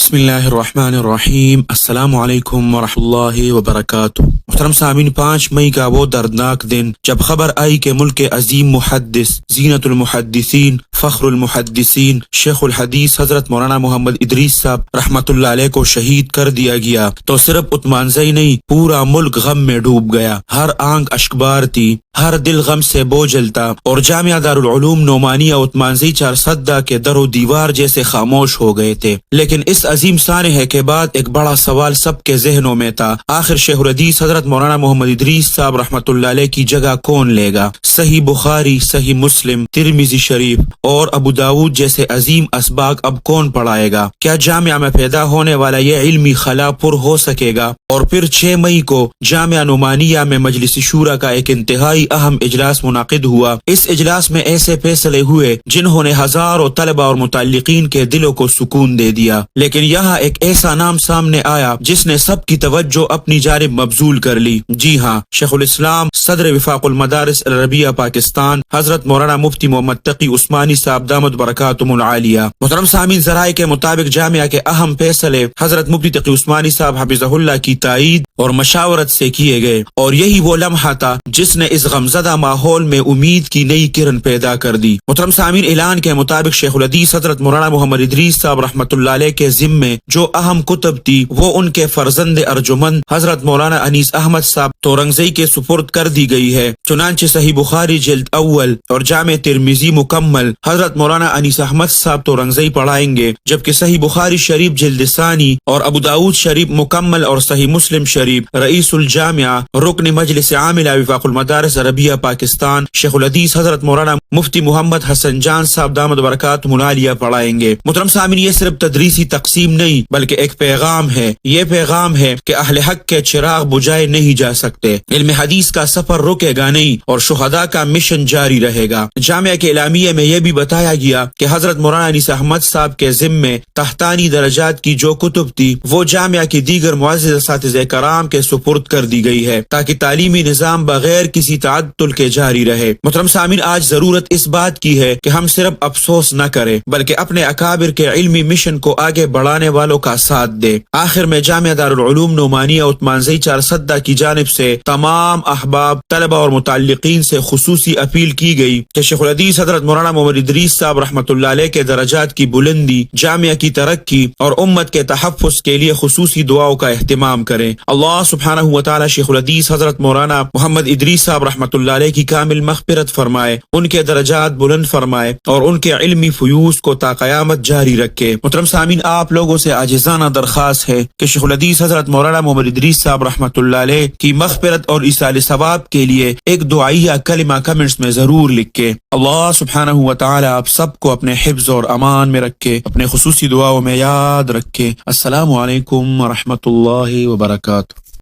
بسم اللہ الرحمن الرحیم۔ السلام علیکم ورحمۃ اللہ وبرکاتہ۔ محترم سامعین، 5 مئی کا وہ دردناک دن جب خبر آئی کہ ملک عظیم محدث، زینت المحدثین، فخر المحدثین، شیخ الحدیث حضرت مولانا محمد ادریس صاحب رحمۃ اللہ علیہ کو شہید کر دیا گیا تو صرف عثمانزئی نہیں، پورا ملک غم میں ڈوب گیا۔ ہر آنکھ اشکبار تھی، ہر دل غم سے بوجھل تھا، اور جامعہ دارالعلوم نعمانیہ عثمانزئی چارسدہ کے در و دیوار جیسے خاموش ہو گئے تھے۔ لیکن اس عظیم سانحے کے بعد ایک بڑا سوال سب کے ذہنوں میں تھا، آخر شیخ الحدیث حضرت مولانا محمد ادریس صاحب رحمۃ اللہ علیہ کی جگہ کون لے گا؟ صحیح بخاری، صحیح مسلم، ترمذی شریف اور ابو داود جیسے عظیم اسباق اب کون پڑھائے گا؟ کیا جامعہ میں پیدا ہونے والا یہ علمی خلا پر ہو سکے گا؟ اور پھر 6 مئی کو جامعہ نعمانیہ میں مجلس شورا کا ایک انتہائی اہم اجلاس منعقد ہوا۔ اس اجلاس میں ایسے فیصلے ہوئے جنہوں نے ہزاروں طلبہ اور متعلقین کے دلوں کو سکون دے دیا۔ لیکن یہاں ایک ایسا نام سامنے آیا جس نے سب کی توجہ اپنی جانب مبذول کر لی۔ جی ہاں، شیخ الاسلام صدر وفاق المدارس العربیہ پاکستان حضرت مولانا مفتی محمد تقی عثمانی صاحب دامت برکاتہم العالیہ۔ محترم سامعین، ذرائع کے مطابق جامعہ کے اہم فیصلے حضرت مفتی تقی عثمانی صاحب حفظہ اللہ کی تائید اور مشاورت سے کیے گئے، اور یہی وہ لمحہ تھا جس نے اس غمزدہ ماحول میں امید کی نئی کرن پیدا کر دی۔ محترم سامعین، اعلان کے مطابق شیخ الحدیث حضرت مولانا محمد ادریس صاحب رحمۃ اللہ علیہ کے ذمے جو اہم کتب تھی وہ ان کے فرزند ارجمند حضرت مولانا انیس احمد صاحب تورنگزئی کے سپرد کر دی گئی ہے۔ چنانچہ صحیح بخاری جلد اول اور جامع ترمذی مکمل حضرت مولانا انیس احمد صاحب تورنگزئی پڑھائیں گے، جبکہ صحیح بخاری شریف جلد ثانی اور ابو داود شریف مکمل اور صحیح مسلم شریف رئیس الجامعہ رکن مجلس عاملہ وفاق المدارس عربیہ پاکستان شیخ الحدیث حضرت مولانا مفتی محمد حسن جان صاحب دامت برکاتہم العالیہ پڑھائیں گے۔ محترم سامعین، یہ صرف تدریسی تقسیم نہیں بلکہ ایک پیغام ہے۔ یہ پیغام ہے کہ اہل حق کے چراغ بجھائے نہیں جا سکتے، علم حدیث کا سفر رکے گا نہیں، اور شہداء کا مشن جاری رہے گا۔ جامعہ کے اعلامیہ میں یہ بھی بتایا گیا کہ حضرت مولانا انیس احمد صاحب کے ذمے تحتانی درجات کی جو کتب تھی وہ جامعہ کی دیگر معزز اساتذہ کرام کے سپرد کر دی گئی ہے تاکہ تعلیمی نظام بغیر کسی تعطل کے جاری رہے۔ محترم سامعین، آج ضرورت اس بات کی ہے کہ ہم صرف افسوس نہ کریں بلکہ اپنے اکابر کے علمی مشن کو آگے بڑھانے والوں کا ساتھ دے۔ آخر میں جامعہ دارالعلوم نعمانیہ عثمانزئی چارسدہ کی جانب سے تمام احباب، طلبہ اور متعلقین سے خصوصی اپیل کی گئی کہ شیخ الحدیث حضرت مولانا محمد ادریس صاحب رحمۃ اللہ علیہ کے درجات کی بلندی، جامعہ کی ترقی اور امت کے تحفظ کے لیے خصوصی دعاؤں کا اہتمام کریں۔ اللہ سبحانہ و تعالی شیخ الحدیث حضرت مولانا محمد ادریس صاحب رحمۃ اللہ علیہ کی کامل مغفرت فرمائے، ان کے درجات بلند فرمائے اور ان کے علمی فیوز کو تا قیامت جاری رکھے۔ محترم سامعین، آپ لوگوں سے عاجزانہ درخواست ہے کہ شیخ الحدیث حضرت مولانا محمد ادریس صاحب رحمۃ اللہ علیہ کی مغفرت اور ایصال ثواب کے لیے ایک دعائیہ کلمہ کمنٹس میں ضرور لکھیں۔ اللہ سبحانہ و تعالی آپ سب کو اپنے حفظ اور امان میں رکھے، اپنے خصوصی دعاؤں میں یاد رکھے۔ السلام علیکم ورحمۃ اللہ وبرکاتہ۔